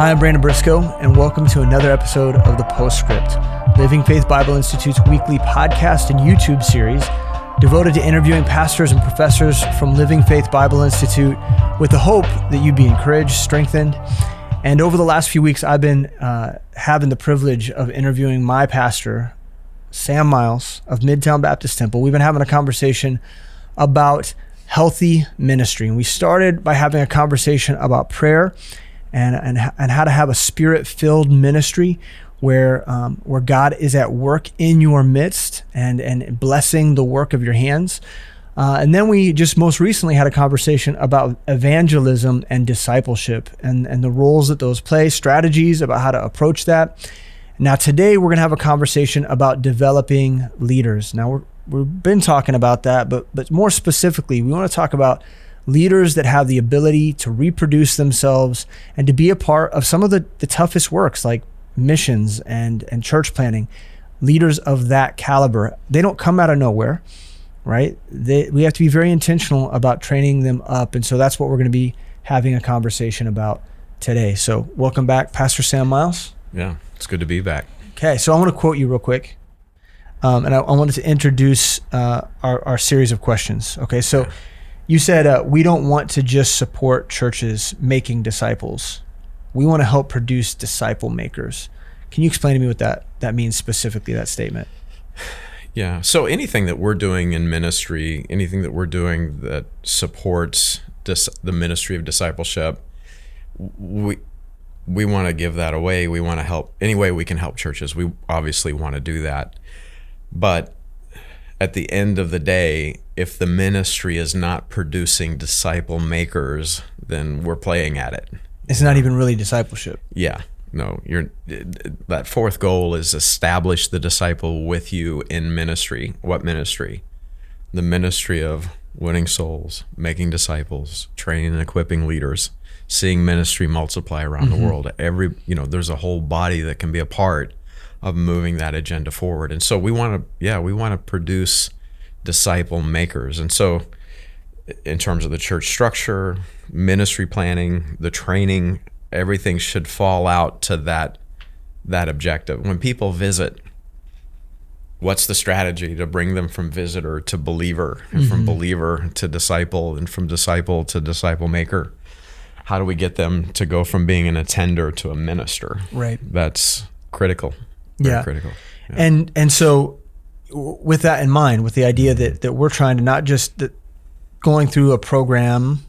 Hi, I'm Brandon Briscoe, and welcome to another episode of The Postscript, Living Faith Bible Institute's weekly podcast and YouTube series devoted to interviewing pastors and professors from Living Faith Bible Institute with the hope that you'd be encouraged, strengthened. And over the last few weeks, I've been having the privilege of interviewing my pastor, Sam Miles of Midtown Baptist Temple. We've been having a conversation about healthy ministry. And we started by having a conversation about prayer and how to have a spirit-filled ministry where God is at work in your midst and blessing the work of your hands. And then we just most recently had a conversation about evangelism and discipleship and the roles that those play, strategies about how to approach that. Now today we're going to have a conversation about developing leaders. Now we've been talking about that, but more specifically, we want to talk about leaders that have the ability to reproduce themselves and to be a part of some of the toughest works like missions and church planting. Leaders of that caliber, they don't come out of nowhere, right? We have to be very intentional about training them up. And so that's what we're going to be having a conversation about today. So welcome back, Pastor Sam Miles. Yeah, it's good to be back. Okay, so I want to quote you real quick. And I wanted to introduce our series of questions. Okay, so you said we don't want to just support churches making disciples. We want to help produce disciple makers. Can you explain to me what that means specifically, that statement? Yeah, so anything that we're doing in ministry, anything that we're doing that supports the ministry of discipleship, we want to give that away. We want to help any way we can help churches. We obviously want to do that. But at the end of the day, if the ministry is not producing disciple makers, then we're playing at it. It's not even really discipleship. Yeah, no. That fourth goal is establish the disciple with you in ministry. What ministry? The ministry of winning souls, making disciples, training and equipping leaders, seeing ministry multiply around the world. There's a whole body that can be a part of moving that agenda forward. And so we want to produce disciple makers. And so in terms of the church structure, ministry planning, the training, everything should fall out to that objective. When people visit, what's the strategy to bring them from visitor to believer, and from believer to disciple, and from disciple to disciple maker? How do we get them to go from being an attender to a minister? Right. That's critical. Very critical. Yeah. And so with that in mind, with the idea that we're trying to not just going through a program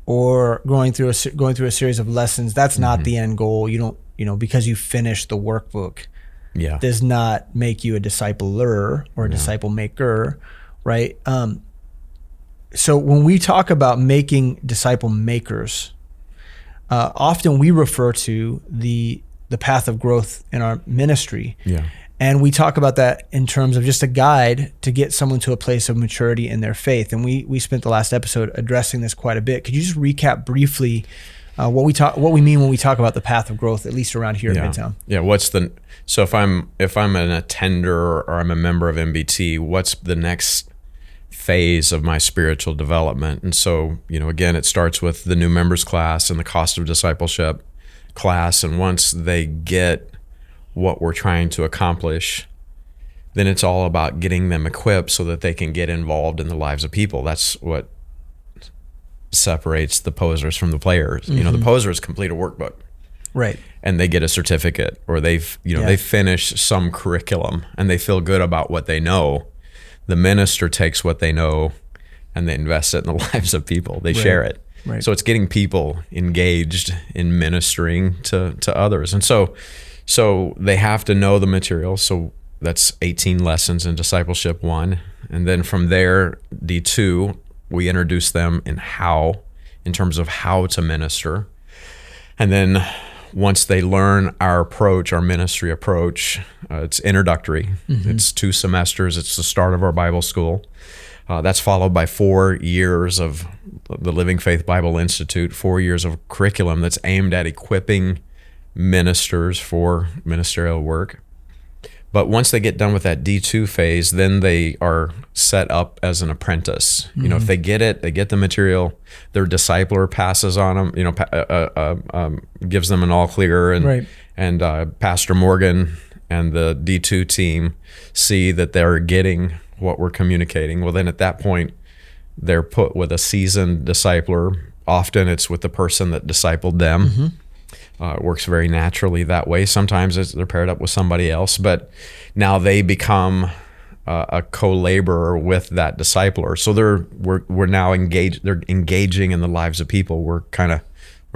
or going through a series of lessons, that's not the end goal. You don't, because you finish the workbook, does not make you a discipler or a disciple maker, right? So when we talk about making disciple makers, often we refer to the path of growth in our ministry. Yeah. And we talk about that in terms of just a guide to get someone to a place of maturity in their faith. And we spent the last episode addressing this quite a bit. Could you just recap briefly what we mean when we talk about the path of growth, at least around here in Midtown? Yeah. So if I'm an attender or I'm a member of MBT, what's the next phase of my spiritual development? And so, again, it starts with the new members class and the cost of discipleship class. And once they get what we're trying to accomplish, then it's all about getting them equipped so that they can get involved in the lives of people. That's what separates the posers from the players. The posers complete a workbook, right? And they get a certificate, or they finish some curriculum and they feel good about what they know. The minister takes what they know and they invest it in the lives of people. They share it. Right. So it's getting people engaged in ministering to others. And so they have to know the material. So that's 18 lessons in Discipleship 1. And then from there, D2, we introduce them in terms of how to minister. And then once they learn our approach, our ministry approach, it's introductory. It's 2 semesters. It's the start of our Bible school. That's followed by 4 years of the Living Faith Bible Institute, 4 years of curriculum that's aimed at equipping ministers for ministerial work. But once they get done with that D2 phase, then they are set up as an apprentice. You know, if they get it, they get the material, their discipler passes on them, you know, gives them an all clear, and Pastor Morgan and the D2 team see that they're getting what we're communicating. Well, then at that point, they're put with a seasoned discipler. Often it's with the person that discipled them. It works very naturally that way. Sometimes they're paired up with somebody else, but now they become a co-laborer with that discipler. So we're now engaged. They're engaging in the lives of people. We're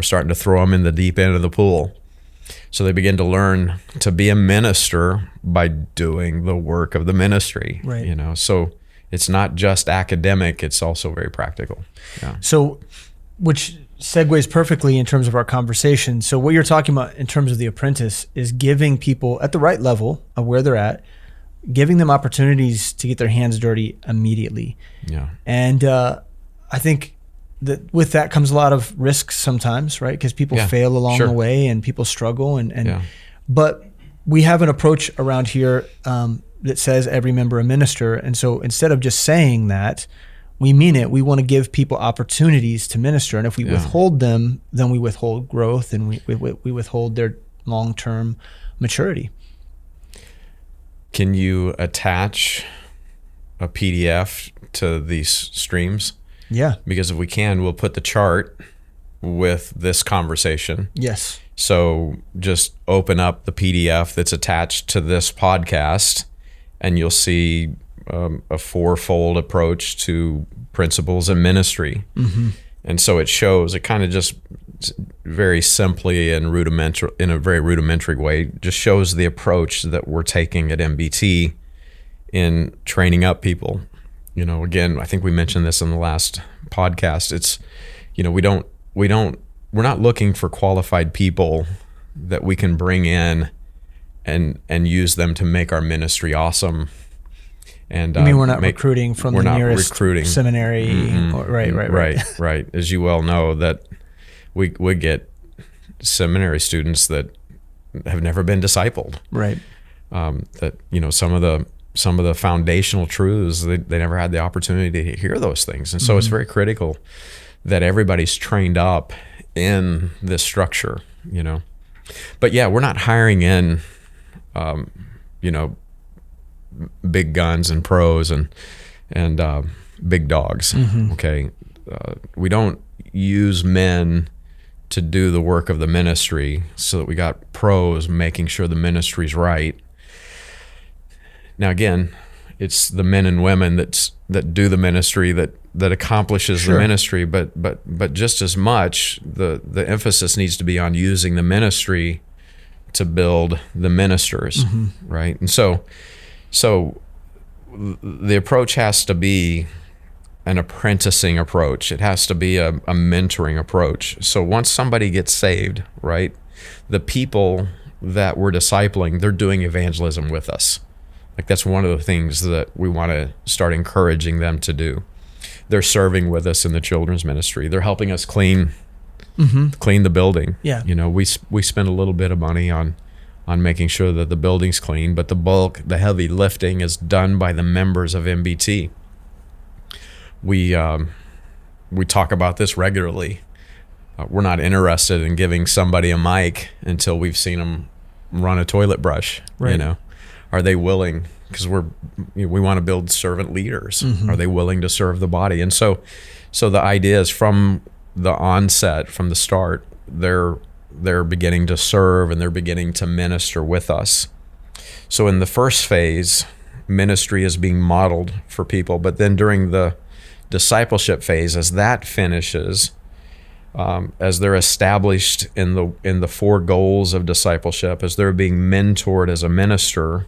starting to throw them in the deep end of the pool. So they begin to learn to be a minister by doing the work of the ministry. Right. You know, so it's not just academic; it's also very practical. Yeah. So, which segues perfectly in terms of our conversation. So what you're talking about in terms of the apprentice is giving people at the right level of where they're at, giving them opportunities to get their hands dirty immediately. Yeah. And I think that with that comes a lot of risks sometimes, right? Because people fail along the way and people struggle. But we have an approach around here that says every member a minister. And so instead of just saying that, we mean it. We want to give people opportunities to minister. And if we withhold them, then we withhold growth and we withhold their long-term maturity. Can you attach a PDF to these streams? Yeah. Because if we can, we'll put the chart with this conversation. Yes. So just open up the PDF that's attached to this podcast and you'll see a fourfold approach to principles and ministry. And so it shows, it kind of just very simply and rudimentary, in a very rudimentary way, just shows the approach that we're taking at MBT in training up people. You know, again, I think we mentioned this in the last podcast. It's, you know, we're not looking for qualified people that we can bring in and use them to make our ministry awesome. And I mean, we're not recruiting from the nearest seminary. Right. As you well know, that we get seminary students that have never been discipled. Right. That, you know, some of the foundational truths, they never had the opportunity to hear those things. And so it's very critical that everybody's trained up in this structure, you know. But yeah, we're not hiring in, you know, big guns and pros and big dogs. Okay. We don't use men to do the work of the ministry so that we got pros making sure the ministry's right. Now, again, it's the men and women that do the ministry that accomplishes the ministry, but just as much, the emphasis needs to be on using the ministry to build the ministers, right? And so the approach has to be an apprenticing approach. It has to be a mentoring approach. So once somebody gets saved, right, the people that we're discipling, they're doing evangelism with us. Like, that's one of the things that we want to start encouraging them to do. They're serving with us in the children's ministry. They're helping us clean the building. Yeah. You know, we spend a little bit of money on making sure that the building's clean, but the bulk, the heavy lifting is done by the members of MBT. We talk about this regularly. We're not interested in giving somebody a mic until we've seen them run a toilet brush. Right. You know, are they willing? Because we want to build servant leaders. Are they willing to serve the body? And so the idea is from the onset, from the start, they're beginning to serve and they're beginning to minister with us. So in the first phase, ministry is being modeled for people, but then during the discipleship phase, as that finishes, as they're established in the four goals of discipleship, as they're being mentored as a minister,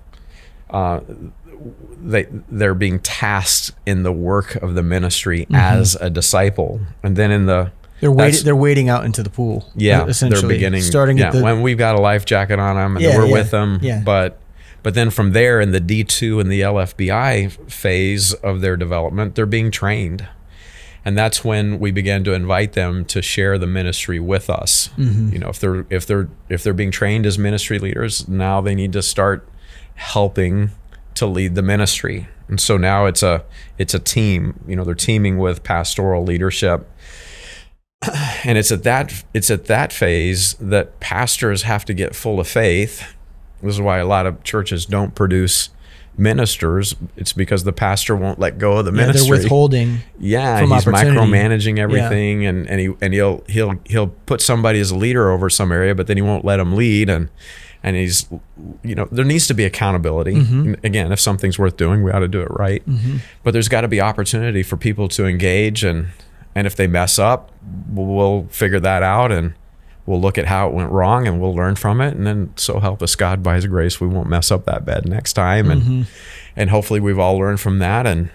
they're being tasked in the work of the ministry as a disciple, and then they're wading out into the pool. Yeah, essentially. They're beginning starting at when we've got a life jacket on them and we're with them. Yeah. But then from there, in the D2 and the LFBI phase of their development, they're being trained. And that's when we began to invite them to share the ministry with us. You know, if they're being trained as ministry leaders, now they need to start helping to lead the ministry. And so now it's a team. They're teaming with pastoral leadership. And it's at that phase that pastors have to get full of faith. This is why a lot of churches don't produce ministers. It's because the pastor won't let go of the ministry. They're withholding. Yeah, from he's opportunity. micromanaging everything, and he'll put somebody as a leader over some area, but then he won't let them lead, and he's, there needs to be accountability. Again, if something's worth doing, we ought to do it right. But there's got to be opportunity for people to engage, and if they mess up, we'll figure that out, and we'll look at how it went wrong, and we'll learn from it, and then so help us God by His grace, we won't mess up that bad next time, and hopefully we've all learned from that, and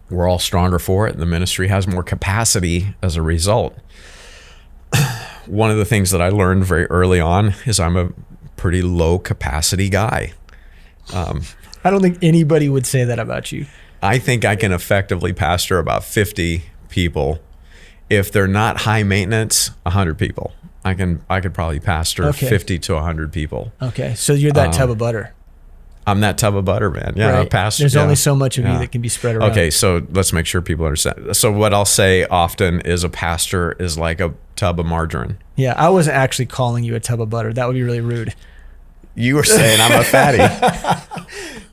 we're all stronger for it, and the ministry has more capacity as a result. One of the things that I learned very early on is I'm a pretty low capacity guy. I don't think anybody would say that about you. I think I can effectively pastor about 50 people. If they're not high maintenance, 100 people. I could probably pastor 50 to 100 people. Okay, so you're that tub of butter. I'm that tub of butter, man. Yeah, right. There's only so much of you that can be spread around. Okay, so let's make sure people understand. So what I'll say often is a pastor is like a tub of margarine. Yeah, I wasn't actually calling you a tub of butter. That would be really rude. You were saying I'm a fatty.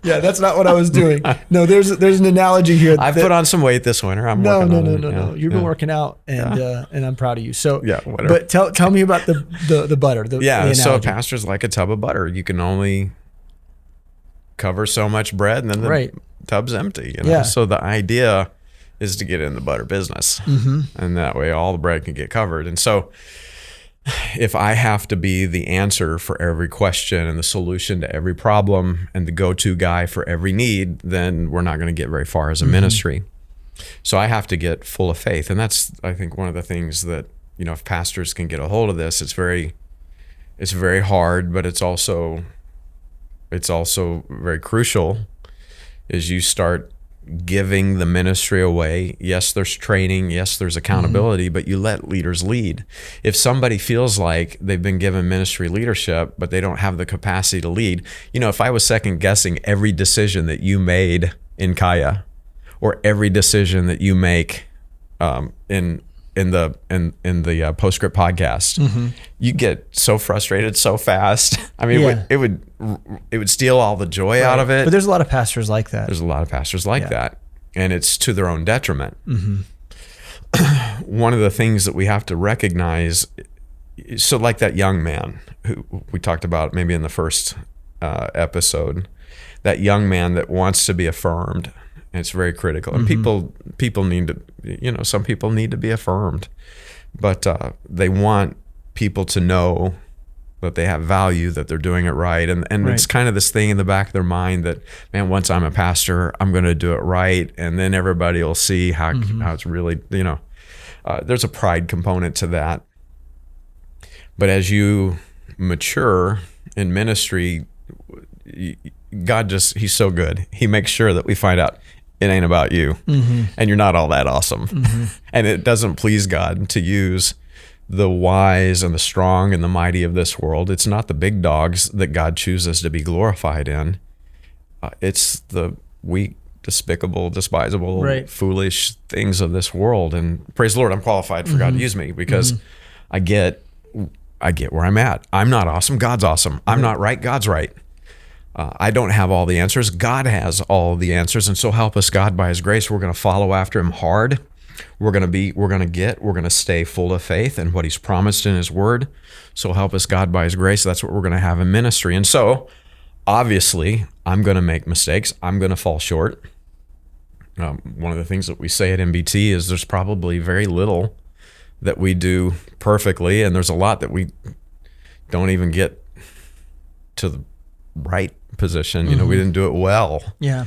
Yeah, that's not what I was doing. No, there's an analogy here. I've put on some weight this winter. No. You've been working out, and I'm proud of you. So whatever. But tell me about the butter. The so a pastor's like a tub of butter. You can only cover so much bread, and then the tub's empty. So the idea is to get in the butter business, and that way all the bread can get covered. And so if I have to be the answer for every question and the solution to every problem and the go-to guy for every need, then we're not going to get very far as a ministry. So I have to get full of faith. And that's, I think, one of the things that, if pastors can get a hold of this, it's very hard, but it's also very crucial, is you start giving the ministry away. Yes, there's training. Yes, there's accountability, but you let leaders lead. If somebody feels like they've been given ministry leadership, but they don't have the capacity to lead, if I was second guessing every decision that you made in Kaya, or every decision that you make in the Postscript podcast, you get so frustrated so fast. I mean, it would steal all the joy out of it. But there's a lot of pastors like that. There's a lot of pastors like that, and it's to their own detriment. One of the things that we have to recognize, so like that young man who we talked about maybe in the first episode, that young man that wants to be affirmed. And it's very critical. And people need to, some people need to be affirmed, but they want people to know that they have value, that they're doing it right. And it's kind of this thing in the back of their mind that, man, once I'm a pastor, I'm going to do it right. And then everybody will see how it's really, there's a pride component to that. But as you mature in ministry, God He's so good. He makes sure that we find out it ain't about you, and you're not all that awesome. And it doesn't please God to use the wise and the strong and the mighty of this world. It's not the big dogs that God chooses to be glorified in. It's the weak, despicable, despisable, foolish things of this world. And praise the Lord, I'm qualified for God to use me, because I get where I'm at. I'm not awesome. God's awesome. I'm not right. God's right. I don't have all the answers. God has all the answers. And so help us God by His grace. We're going to follow after Him hard. We're going to stay full of faith and what He's promised in His word. So help us God by His grace. That's what we're going to have in ministry. And so obviously I'm going to make mistakes. I'm going to fall short. One of the things that we say at MBT is there's probably very little that we do perfectly. And there's a lot that we don't even get to the right position. We didn't do it well. Yeah.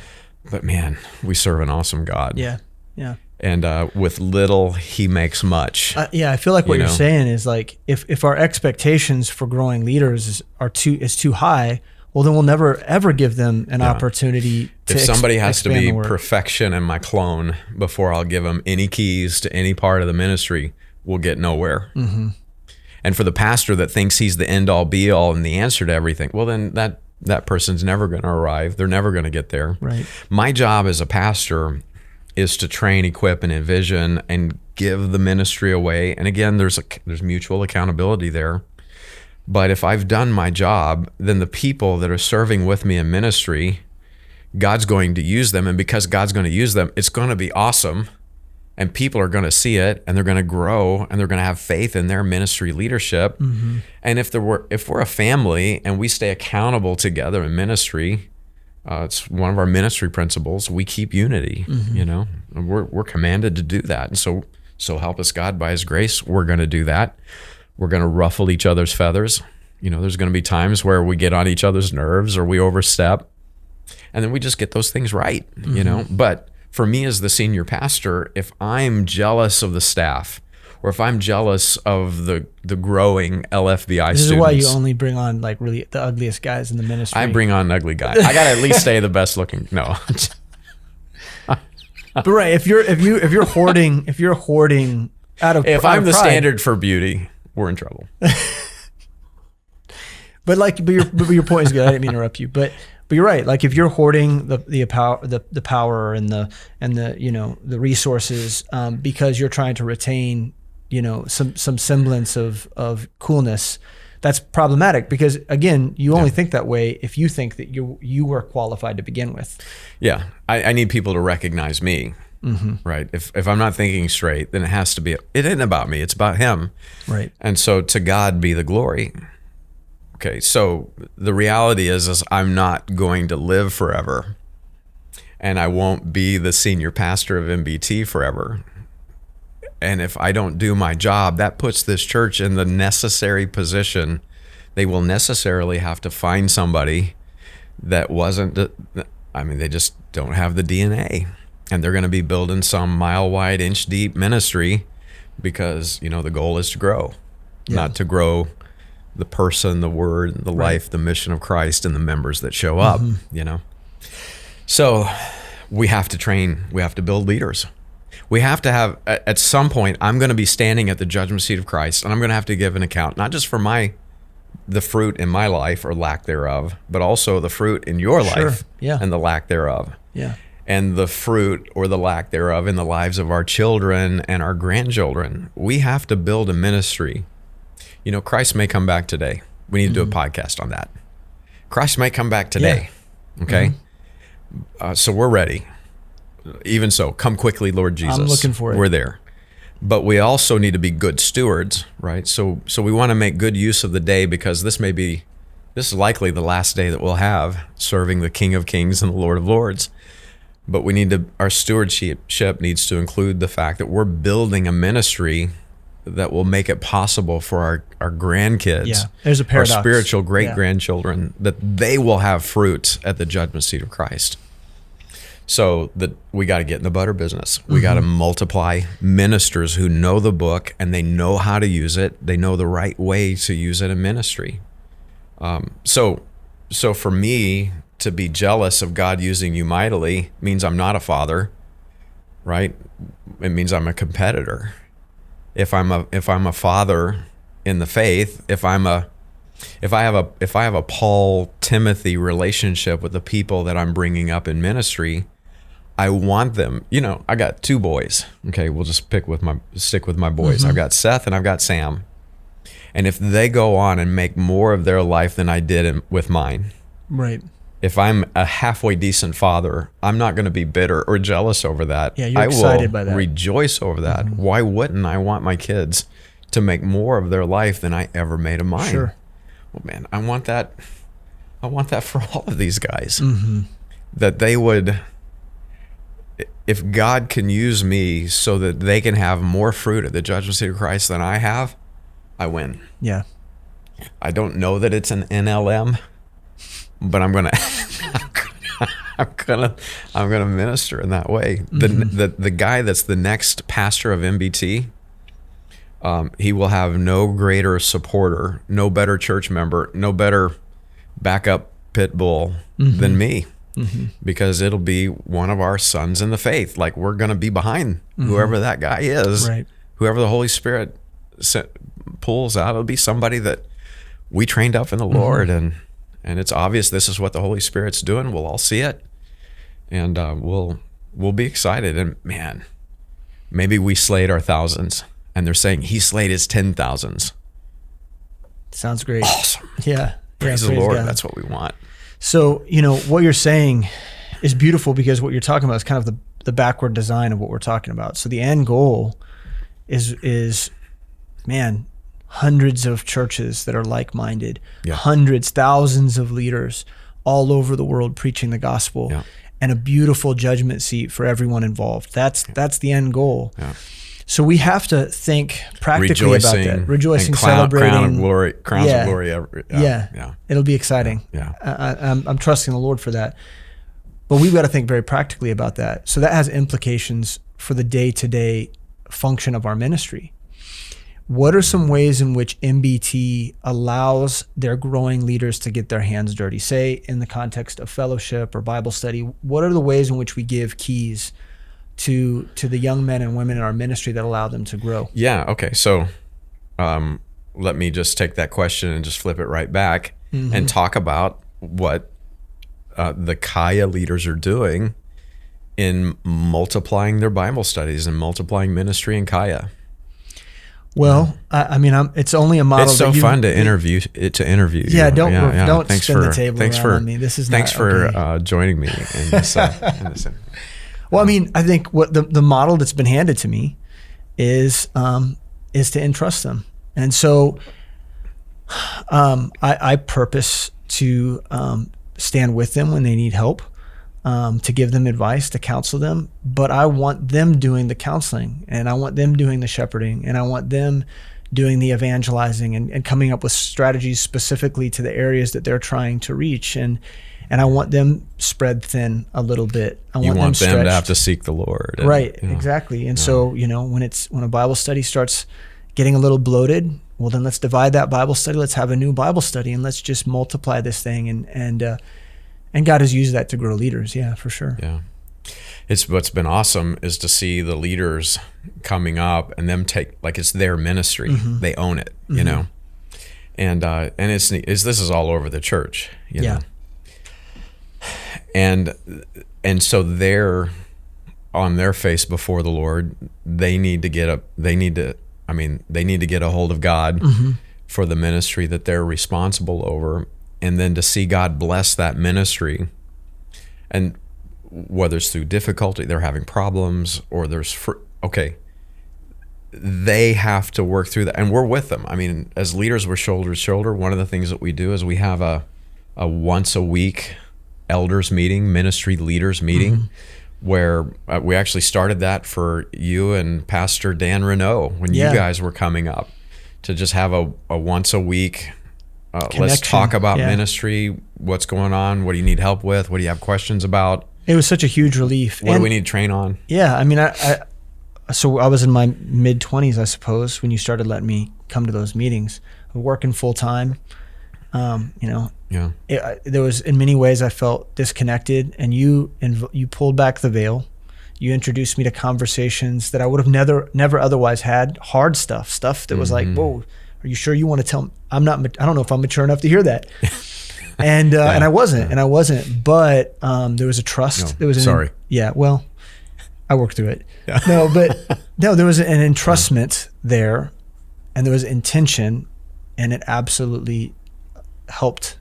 But man, we serve an awesome God. Yeah. Yeah. And with little, He makes much. I feel like what you're saying is like, if our expectations for growing leaders is too high, well, then we'll never ever give them an opportunity to. If somebody has to be perfection and my clone before I'll give them any keys to any part of the ministry, we'll get nowhere. And for the pastor that thinks he's the end all be all and the answer to everything, well, then That person's never going to arrive. They're never going to get there. Right. My job as a pastor is to train, equip, and envision and give the ministry away. And again, there's mutual accountability there. But if I've done my job, then the people that are serving with me in ministry, God's going to use them. And because God's going to use them, it's going to be awesome. And people are going to see it, and they're going to grow, and they're going to have faith in their ministry leadership. Mm-hmm. And if we're a family and we stay accountable together in ministry, it's one of our ministry principles. We keep unity. Mm-hmm. You know, and we're commanded to do that. And so help us God by His grace. We're going to do that. We're going to ruffle each other's feathers. You know, there's going to be times where we get on each other's nerves or we overstep, and then we just get those things right. Mm-hmm. You know, but for me as the senior pastor, if I'm jealous of the staff, or if I'm jealous of the growing LFBI students. This is why you only bring on like really the ugliest guys in the ministry. I bring on ugly guys. I gotta at least stay the best looking. No. But right, if you're hoarding out of if I'm the pride, standard for beauty, we're in trouble. But your point is good. I didn't mean to interrupt you, but you're right. Like if you're hoarding the power and the you know the resources because you're trying to retain you know some semblance of coolness, that's problematic because again you only think that way if you think that you were qualified to begin with. Yeah, I need people to recognize me. Mm-hmm. Right. If I'm not thinking straight, then it isn't about me. It's about Him. Right. And so to God be the glory. Okay, so the reality is I'm not going to live forever, and I won't be the senior pastor of MBT forever. And if I don't do my job, that puts this church in the necessary position. They will necessarily have to find somebody that they just don't have the DNA. And they're going to be building some mile wide, inch deep ministry because, you know, the goal is to grow, not to grow the person, the word, the life, the mission of Christ, and the members that show up, you know. So we have to train, we have to build leaders. We have to have, at some point, I'm going to be standing at the judgment seat of Christ, and I'm going to have to give an account, not just for the fruit in my life or lack thereof, but also the fruit in your life and the lack thereof. Yeah. And the fruit or the lack thereof in the lives of our children and our grandchildren. We have to build a ministry. You know, Christ may come back today. We need to do a podcast on that. Christ may come back today. Yeah. Okay? So we're ready. Even so, come quickly, Lord Jesus. I'm looking for it. We're there. But we also need to be good stewards, right? So we want to make good use of the day because this is likely the last day that we'll have serving the King of Kings and the Lord of Lords. But our stewardship needs to include the fact that we're building a ministry that will make it possible for our grandkids, there's a paradox. Our spiritual great-grandchildren, that they will have fruit at the judgment seat of Christ. So that we got to get in the butter business. We got to multiply ministers who know the book and they know how to use it. They know the right way to use it in ministry. So for me to be jealous of God using you mightily means I'm not a father, right? It means I'm a competitor. If I'm a father in the faith, if I have a Paul Timothy relationship with the people that I'm bringing up in ministry, I want them. You know, I got 2 boys. Okay, we'll just stick with my boys. I've got Seth and I've got Sam. And if they go on and make more of their life than I did with mine, right? If I'm a halfway decent father, I'm not going to be bitter or jealous over that. Yeah, you're excited by that. I will rejoice over that. Why wouldn't I want my kids to make more of their life than I ever made of mine? Sure. Well, man, I want that for all of these guys. That they would, if God can use me so that they can have more fruit at the judgment seat of Christ than I have, I win. Yeah. I don't know that it's an NLM, but I'm gonna minister in that way. The guy that's the next pastor of MBT, he will have no greater supporter, no better church member, no better backup pit bull than me, because it'll be one of our sons in the faith. Like we're gonna be behind whoever that guy is, right? Whoever the Holy Spirit pulls out, it'll be somebody that we trained up in the Lord, and And it's obvious this is what the Holy Spirit's doing. We'll all see it, and we'll be excited. And man, maybe we slayed our thousands, and they're saying he slayed his 10,000s. Sounds great. Awesome. Yeah. Praise the Lord. God. That's what we want. So, what you're saying is beautiful, because what you're talking about is kind of the backward design of what we're talking about. So the end goal is man, hundreds of churches that are like-minded, hundreds, thousands of leaders all over the world preaching the gospel, and a beautiful judgment seat for everyone involved. That's the end goal. Yeah. So we have to think practically about that. Rejoicing, celebrating. Crowns of glory. It'll be exciting. I'm trusting the Lord for that. But we've got to think very practically about that. So that has implications for the day-to-day function of our ministry. What are some ways in which MBT allows their growing leaders to get their hands dirty? Say in the context of fellowship or Bible study, what are the ways in which we give keys to the young men and women in our ministry that allow them to grow? Yeah, okay. So let me just take that question and just flip it right back and talk about what the Kaya leaders are doing in multiplying their Bible studies and multiplying ministry in Kaya. Well, it's only a model. It's so fun to interview. Yeah, don't spin the table around on me. This is thanks for joining me in this. Well, I think what the model that's been handed to me is to entrust them, and so I purpose to stand with them when they need help, to give them advice, to counsel them. But I want them doing the counseling, and I want them doing the shepherding, and I want them doing the evangelizing and coming up with strategies specifically to the areas that they're trying to reach. And I want them spread thin a little bit. You want them to have to seek the Lord. Right, exactly. And so, when a Bible study starts getting a little bloated, well, then let's divide that Bible study. Let's have a new Bible study, and let's just multiply this thing. And God has used that to grow leaders. Yeah, for sure. Yeah. It's what's been awesome is to see the leaders coming up and them take, like, it's their ministry. They own it, and this is all over the church, you know? And so they're on their face before the Lord. They need to get a hold of God for the ministry that they're responsible over, and then to see God bless that ministry. And whether it's through difficulty, they're having problems, or they have to work through that, and we're with them. As leaders, we're shoulder to shoulder. One of the things that we do is we have a once a week elders meeting, ministry leaders meeting, where we actually started that for you and Pastor Dan Renault when you guys were coming up, to just have a once a week, let's talk about ministry, what's going on, what do you need help with, what do you have questions about. It was such a huge relief. What do we need to train on? Yeah, so I was in my mid-20s, I suppose, when you started letting me come to those meetings. Working full-time, there was, in many ways, I felt disconnected, and you pulled back the veil. You introduced me to conversations that I would have never otherwise had. Hard stuff that was like, whoa, are you sure you want to tell me? I don't know if I'm mature enough to hear that. And I wasn't, but there was a trust. Well, I worked through it. Yeah. There was an entrustment there, and there was intention, and it absolutely helped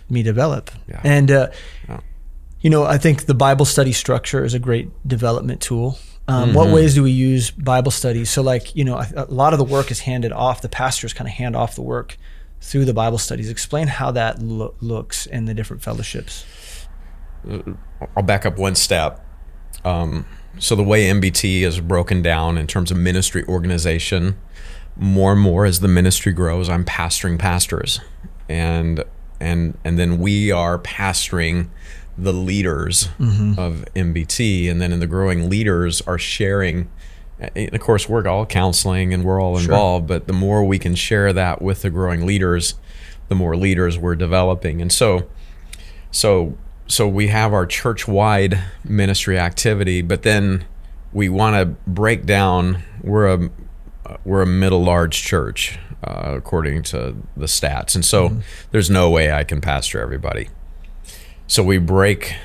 me develop. Yeah. And I think the Bible study structure is a great development tool. What ways do we use Bible study? So, a lot of the work is handed off. The pastors kind of hand off the work through the Bible studies. Explain how that looks in the different fellowships. I'll back up one step. So the way MBT is broken down in terms of ministry organization, more and more as the ministry grows, I'm pastoring pastors, and then we are pastoring the leaders of MBT, and then in the growing leaders are sharing. And of course, we're all counseling and we're all involved, but the more we can share that with the growing leaders, the more leaders we're developing. And so we have our church-wide ministry activity, but then we want to break down. We're a middle large church. according to the stats. And so there's no way I can pastor everybody. So we break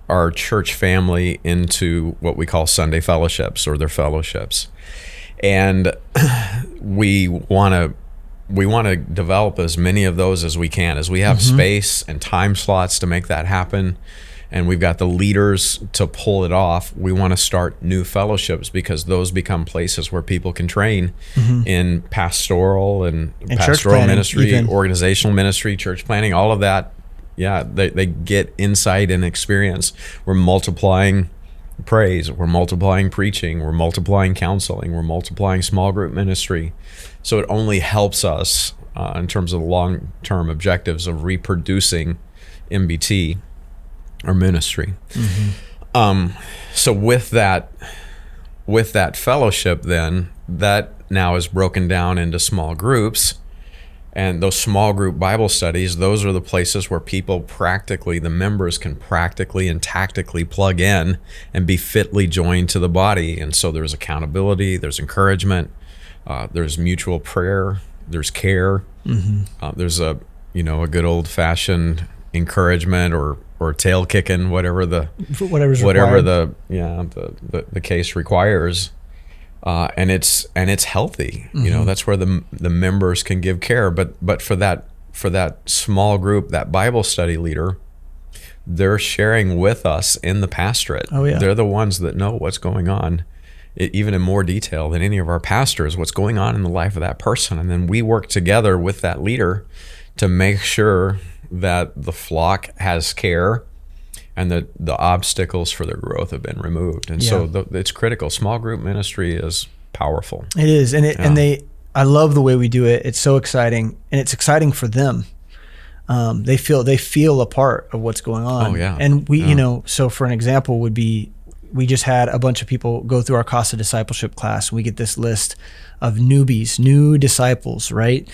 our church family into what we call Sunday fellowships, or their fellowships. And we want to develop as many of those as we can, as we have space and time slots to make that happen. And we've got the leaders to pull it off. We want to start new fellowships, because those become places where people can train in pastoral and pastoral ministry, even organizational ministry, church planning, all of that. Yeah, they get insight and experience. We're multiplying praise, we're multiplying preaching, we're multiplying counseling, we're multiplying small group ministry. So it only helps us in terms of the long-term objectives of reproducing MBT, or ministry. So with that fellowship, then that now is broken down into small groups. And those small group Bible studies, those are the places where people practically, the members can practically and tactically plug in and be fitly joined to the body. And so there's accountability, there's encouragement, there's mutual prayer, there's care, there's a good old fashioned encouragement or tail kicking, whatever the case requires. And it's healthy. That's where the members can give care. But for that small group, that Bible study leader, they're sharing with us in the pastorate. Oh, yeah. They're the ones that know what's going on, even in more detail than any of our pastors, what's going on in the life of that person. And then we work together with that leader to make sure that the flock has care, and the obstacles for their growth have been removed. And so it's critical. Small group ministry is powerful. It is. I love the way we do it. It's so exciting, and it's exciting for them. They feel a part of what's going on. Oh, yeah. And we, so for an example would be, we just had a bunch of people go through our Casa Discipleship class, and we get this list of newbies, new disciples, right?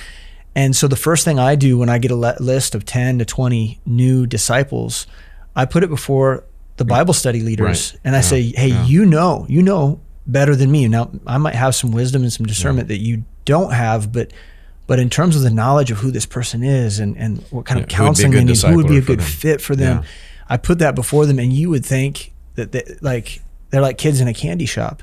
And so the first thing I do when I get a list of 10 to 20 new disciples, I put it before the Bible study leaders, and I say, hey, you know better than me. Now, I might have some wisdom and some discernment that you don't have, but in terms of the knowledge of who this person is and what kind of counseling they need, who would be a good fit for them, I put that before them, and you would think that they're like kids in a candy shop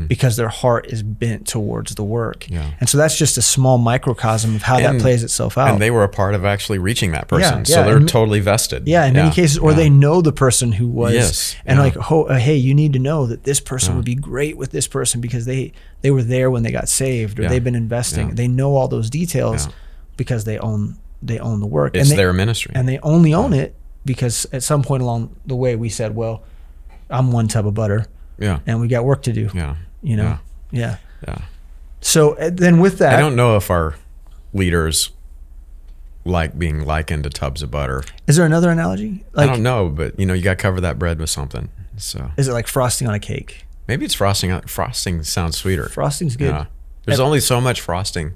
because their heart is bent towards the work. Yeah. And so that's just a small microcosm of how that plays itself out. And they were a part of actually reaching that person. So they're totally vested. Yeah, in many cases, or they know the person who was. And hey, you need to know that this person would be great with this person because they were there when they got saved, or they've been investing. They know all those details because they own the work. It's their ministry. And they only own it because at some point along the way we said, well, I'm one tub of butter. Yeah. And we got work to do. Yeah. Yeah. So then with that, I don't know if our leaders like being likened to tubs of butter. Is there another analogy? I don't know, but you got to cover that bread with something. So is it like frosting on a cake? Maybe it's frosting. Frosting sounds sweeter. Frosting's good. Yeah. There's only so much frosting.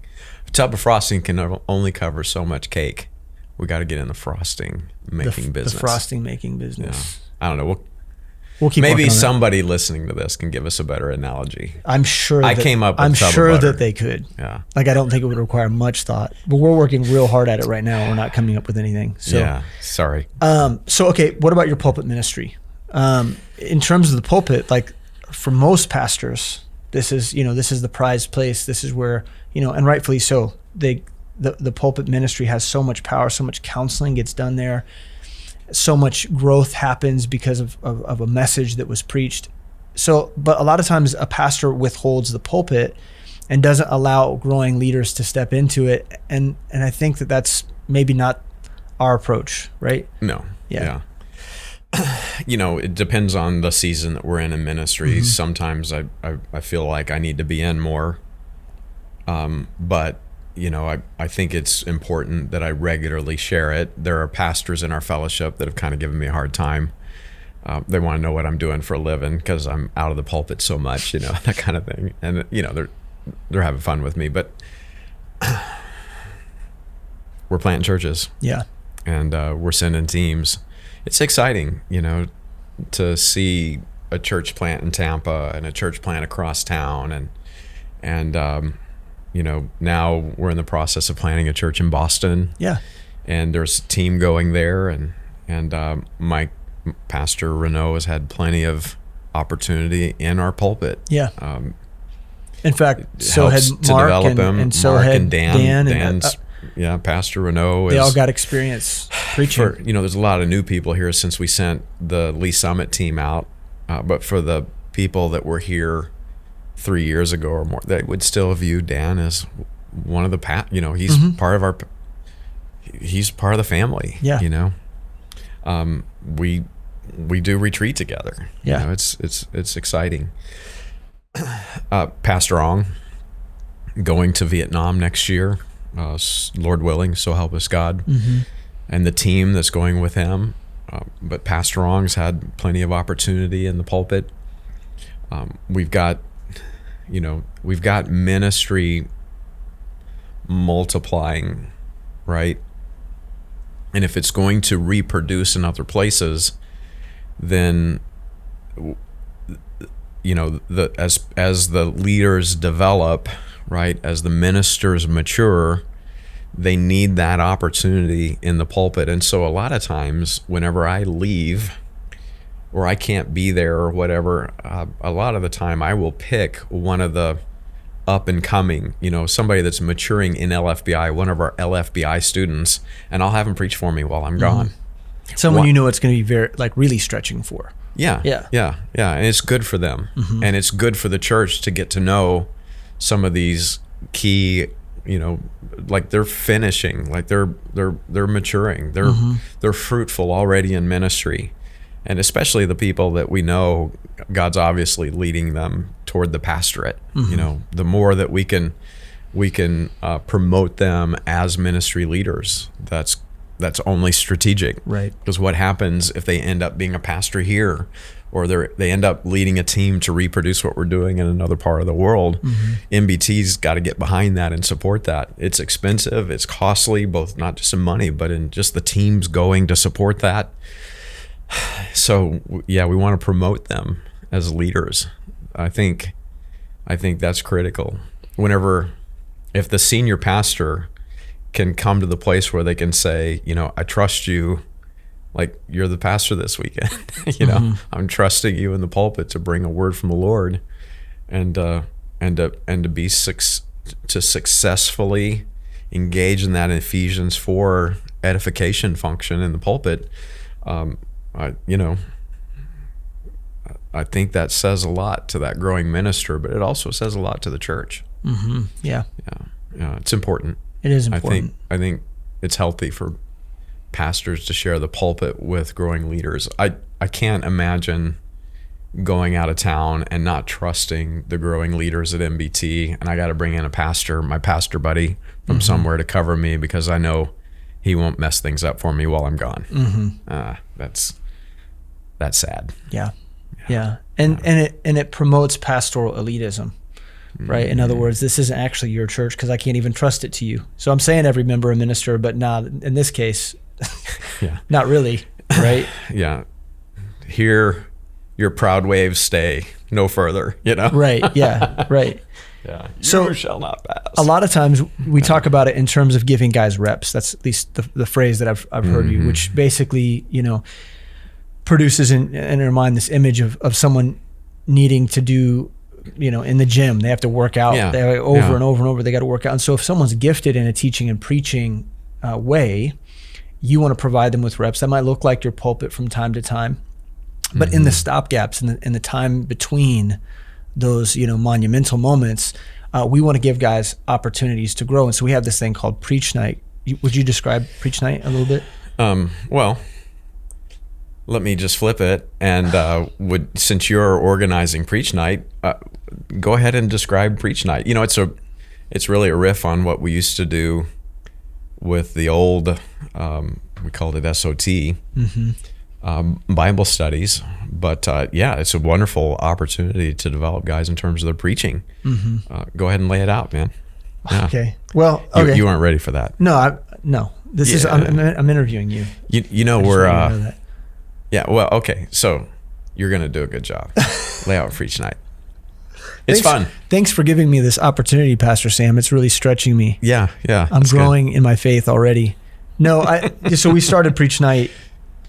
A tub of frosting can only cover so much cake. We got to get in the frosting making business. The frosting making business. Yeah. I don't know. We'll keep maybe somebody listening to this can give us a better analogy. I'm sure I came up with I'm tub sure of butter. That they could. Yeah. Like, I don't think it would require much thought, but we're working real hard at it right now. We're not coming up with anything. So, yeah. Sorry. So, okay. What about your pulpit ministry? In terms of the pulpit, like for most pastors, this is the prized place. This is where, and rightfully so, the pulpit ministry has so much power, so much counseling gets done there. So much growth happens because of a message that was preached. So, but a lot of times a pastor withholds the pulpit and doesn't allow growing leaders to step into it. And I think that's maybe not our approach, right? No. Yeah. It depends on the season that we're in ministry. Sometimes I feel like I need to be in more. But I think it's important that I regularly share it. There are pastors in our fellowship that have kind of given me a hard time. They want to know what I'm doing for a living because I'm out of the pulpit so much, that kind of thing. And, they're having fun with me, but we're planting churches. Yeah. And we're sending teams. It's exciting, to see a church plant in Tampa and a church plant across town. And now we're in the process of planning a church in Boston. Yeah. And there's a team going there, and my pastor Renault has had plenty of opportunity in our pulpit. Yeah. In fact, so had Mark and so Mark had and Dan. Dan's, Pastor Renault. They all got experience preaching. There's a lot of new people here since we sent the Lee Summit team out, but for the people that were here 3 years ago or more, they would still view Dan as one of the he's part of he's part of the family. Yeah. We do retreat together. Yeah. It's exciting. Pastor Ong going to Vietnam next year, Lord willing, so help us God. And the team that's going with him. But Pastor Ong's had plenty of opportunity in the pulpit. We've got ministry multiplying, right? And if it's going to reproduce in other places, then as the leaders develop, right, as the ministers mature, they need that opportunity in the pulpit. And so a lot of times whenever I leave or I can't be there or whatever, a lot of the time I will pick one of the up and coming, somebody that's maturing in LFBI, one of our LFBI students, and I'll have them preach for me while I'm gone. Someone it's going to be really stretching for. Yeah. And it's good for them. And it's good for the church to get to know some of these key, like they're finishing, like they're maturing, they're fruitful already in ministry. And especially the people that we know, God's obviously leading them toward the pastorate. The more that we can promote them as ministry leaders, that's only strategic. Right. Because what happens if they end up being a pastor here, or they end up leading a team to reproduce what we're doing in another part of the world? MBT's got to get behind that and support that. It's expensive, it's costly, both not just in money, but in just the teams going to support that. So we want to promote them as leaders. I think that's critical. If the senior pastor can come to the place where they can say, I trust you, like you're the pastor this weekend. I'm trusting you in the pulpit to bring a word from the Lord, and to successfully engage in that Ephesians 4 edification function in the pulpit. I think that says a lot to that growing minister, but it also says a lot to the church. Yeah, it's important. It is important. I think it's healthy for pastors to share the pulpit with growing leaders. I can't imagine going out of town and not trusting the growing leaders at MBT, and I got to bring in my pastor buddy from somewhere to cover me because I know he won't mess things up for me while I'm gone. That's sad. Yeah. And it promotes pastoral elitism. Right. In other words, this isn't actually your church because I can't even trust it to you. So I'm saying every member a minister, but not in this case, not really. Right. Yeah. Here, your proud waves stay no further, Right. Yeah. Right. Yeah. So shall not pass. A lot of times we talk about it in terms of giving guys reps. That's at least the phrase that I've heard you, which basically, produces in our mind this image of someone needing to do, in the gym, they have to work out and over and over, they got to work out. And so if someone's gifted in a teaching and preaching way, you want to provide them with reps. That might look like your pulpit from time to time, but in the stopgaps, in the time between those, monumental moments, we want to give guys opportunities to grow. And so we have this thing called Preach Night. Would you describe Preach Night a little bit? Well, let me just flip it, and since you're organizing Preach Night, go ahead and describe Preach Night. It's really a riff on what we used to do with the old, we called it SOT, Bible studies. But it's a wonderful opportunity to develop guys in terms of their preaching. Go ahead and lay it out, man. Yeah. Okay. Well, okay. You weren't ready for that. No. This is I'm interviewing you. We're. Yeah, well, okay, so you're going to do a good job. Lay out Preach Night. It's fun. Thanks for giving me this opportunity, Pastor Sam. It's really stretching me. Yeah. I'm growing in my faith already. No, so we started Preach Night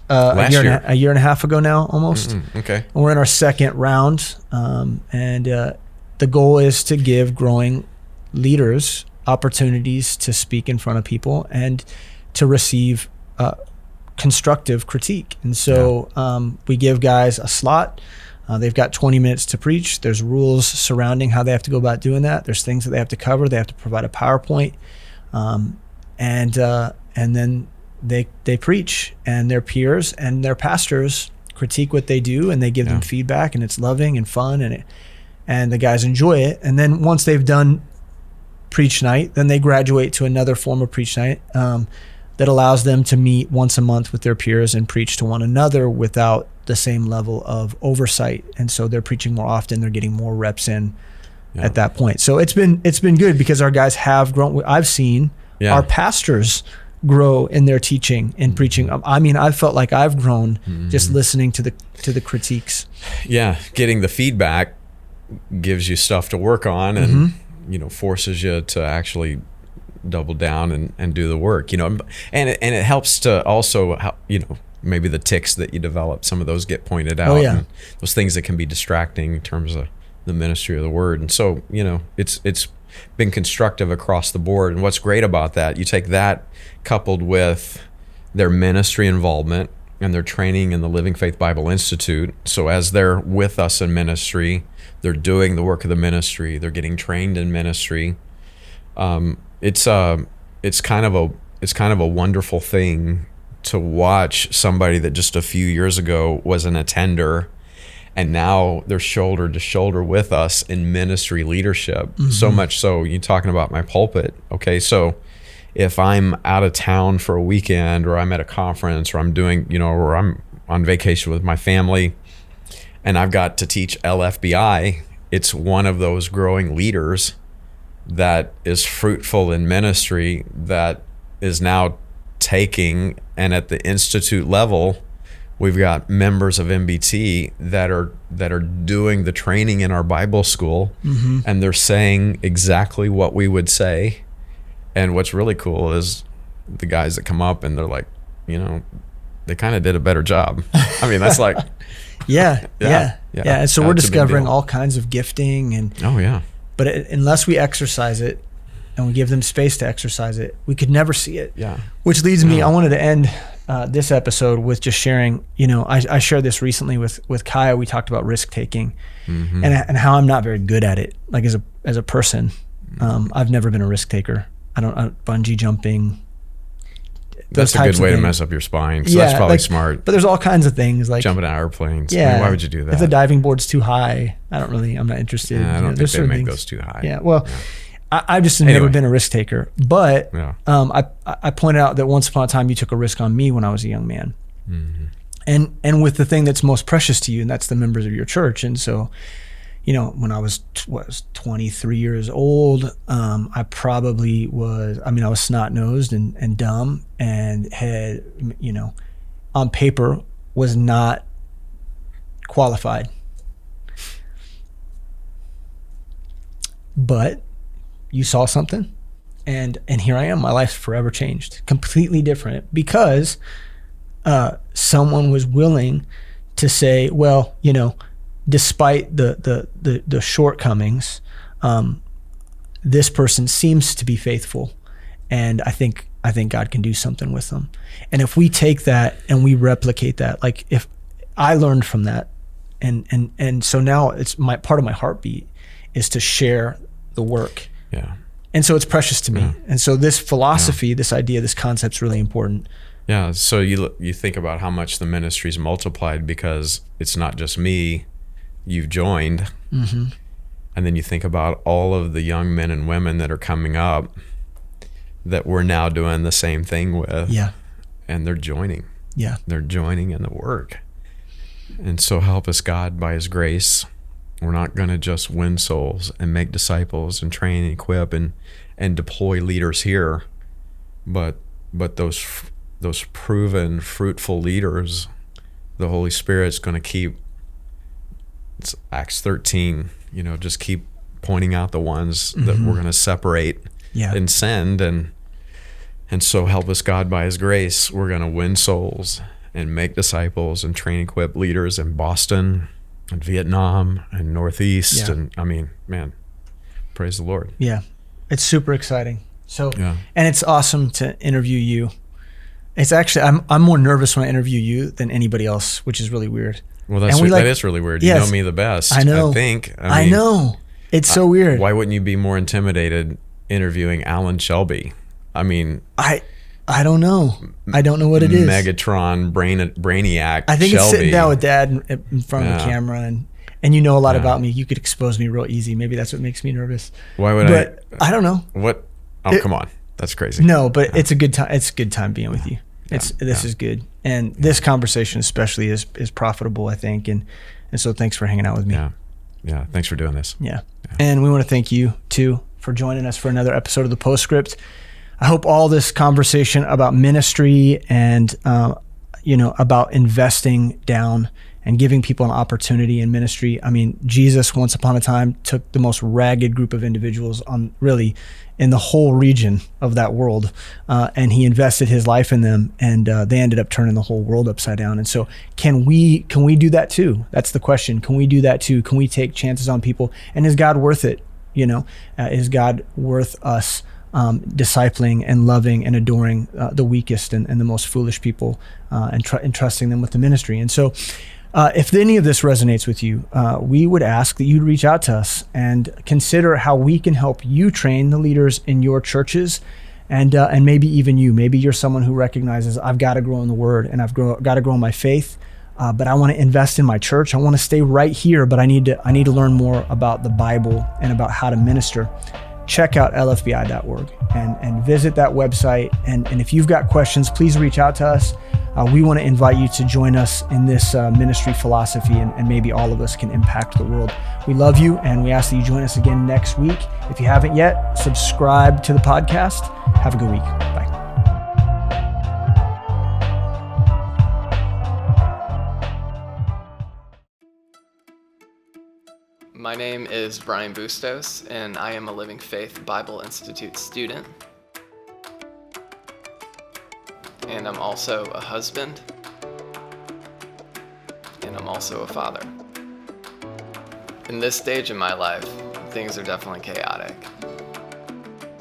a year and a half ago now, almost. Okay. And we're in our second round, and the goal is to give growing leaders opportunities to speak in front of people and to receive constructive critique. And so we give guys a slot. They've got 20 minutes to preach. There's rules surrounding how they have to go about doing that. There's things that they have to cover. They have to provide a PowerPoint, and then they preach, and their peers and their pastors critique what they do, and they give them feedback, and it's loving and fun, and the guys enjoy it. And then once they've done Preach Night, then they graduate to another form of Preach Night that allows them to meet once a month with their peers and preach to one another without the same level of oversight. And so they're preaching more often. They're getting more reps in at that point. So it's been good because our guys have grown. I've seen our pastors grow in their teaching and preaching. I mean, I felt like I've grown just listening to the critiques. Yeah, getting the feedback gives you stuff to work on, and forces you to actually double down and do the work. And it helps to also maybe the tics that you develop, some of those get pointed out. And those things that can be distracting in terms of the ministry of the word. And so it's been constructive across the board. And what's great about that, you take that coupled with their ministry involvement and their training in the Living Faith Bible Institute. So as they're with us in ministry, they're doing the work of the ministry, they're getting trained in ministry. It's kind of a wonderful thing to watch somebody that just a few years ago was an attender, and now they're shoulder to shoulder with us in ministry leadership. So much so, you're talking about my pulpit. Okay, so if I'm out of town for a weekend, or I'm at a conference, or I'm doing, or I'm on vacation with my family, and I've got to teach LFBI, it's one of those growing leaders that is fruitful in ministry that is now taking, and at the institute level, we've got members of MBT that are doing the training in our Bible school, and they're saying exactly what we would say. And what's really cool is the guys that come up and they're like, they kind of did a better job. I mean, that's like, yeah. And so we're discovering all kinds of gifting and but unless we exercise it and we give them space to exercise it, we could never see it. Yeah. Which leads me, I wanted to end this episode with just sharing, I shared this recently with Kaya. We talked about risk taking and how I'm not very good at it. Like as a person, I've never been a risk taker. I don't bungee jumping. That's a good way to mess up your spine. So that's probably smart. But there's all kinds of things like jumping out of airplanes. Yeah. I mean, why would you do that? If the diving board's too high, I'm not interested. Yeah, I don't think they make those too high. Yeah. Well, I've just never been a risk taker. But I pointed out that once upon a time you took a risk on me when I was a young man. And with the thing that's most precious to you, and that's the members of your church. And so, when I was 23 years old, I probably was, I was snot-nosed and dumb, and had, on paper was not qualified. But you saw something, and here I am. My life's forever changed, completely different, because someone was willing to say, well, despite the shortcomings, this person seems to be faithful, and I think God can do something with them. And if we take that and we replicate that, like if I learned from that, and so now it's part of my heartbeat is to share the work. Yeah. And so it's precious to me. Yeah. And so this philosophy, this idea, this concept's really important. Yeah. So you think about how much the ministry's multiplied because it's not just me. You've joined, and then you think about all of the young men and women that are coming up that we're now doing the same thing with, and they're joining. Yeah, they're joining in the work. And so help us, God, by His grace. We're not going to just win souls and make disciples and train and equip and deploy leaders here, but those proven, fruitful leaders, the Holy Spirit's going to keep. It's Acts 13. just keep pointing out the ones that we're going to separate and send. And so help us God by his grace. We're going to win souls and make disciples and train, equip leaders in Boston and Vietnam and Northeast. And I mean, man, praise the Lord. Yeah. It's super exciting. So, and it's awesome to interview you. It's actually, I'm more nervous when I interview you than anybody else, which is really weird. Well, that is really weird. You know me the best. I know. I think. I know. It's so weird. Why wouldn't you be more intimidated interviewing Alan Shelby? I mean, I don't know. I don't know what it is. Megatron, Brainiac. I think Shelby. It's sitting down with Dad in front of the camera, and you know a lot about me. You could expose me real easy. Maybe that's what makes me nervous. Why would But I don't know. What? Oh, come on. That's crazy. No, but it's a good time. It's a good time being with you. This is good, and this conversation especially is profitable, I think, and so thanks for hanging out with me. Yeah. Thanks for doing this. Yeah. And we want to thank you too for joining us for another episode of the Postscript. I hope all this conversation about ministry and about investing down and giving people an opportunity in ministry. I mean, Jesus once upon a time took the most ragged group of individuals on really in the whole region of that world, and he invested his life in them, and they ended up turning the whole world upside down. And so can we do that too? That's the question. Can we do that too? Can we take chances on people? And is God worth it? Is God worth us discipling and loving and adoring the weakest and the most foolish people, and trusting them with the ministry? And so if any of this resonates with you, we would ask that you'd reach out to us and consider how we can help you train the leaders in your churches, and maybe even you. Maybe you're someone who recognizes, I've got to grow in the Word, and I've got to grow in my faith, but I want to invest in my church. I want to stay right here, but I need to learn more about the Bible and about how to minister. Check out lfbi.org and visit that website. And if you've got questions, please reach out to us. We want to invite you to join us in this ministry philosophy, and maybe all of us can impact the world. We love you, and we ask that you join us again next week. If you haven't yet, subscribe to the podcast. Have a good week. Bye. My name is Brian Bustos, and I am a Living Faith Bible Institute student. And I'm also a husband, and I'm also a father. In this stage in my life, things are definitely chaotic.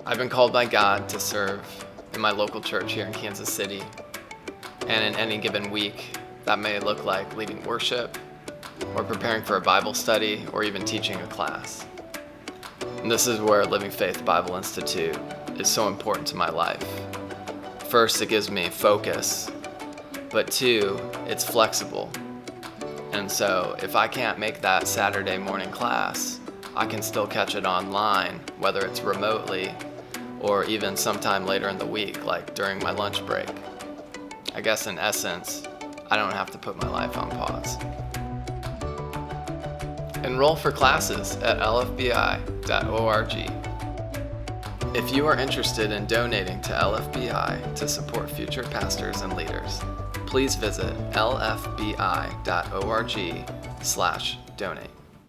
I've been called by God to serve in my local church here in Kansas City, and in any given week, that may look like leading worship, or preparing for a Bible study, or even teaching a class. And this is where Living Faith Bible Institute is so important to my life. First, it gives me focus, but two, it's flexible. And so if I can't make that Saturday morning class, I can still catch it online, whether it's remotely or even sometime later in the week, like during my lunch break. I guess in essence, I don't have to put my life on pause. Enroll for classes at lfbi.org. If you are interested in donating to LFBI to support future pastors and leaders, please visit lfbi.org/donate.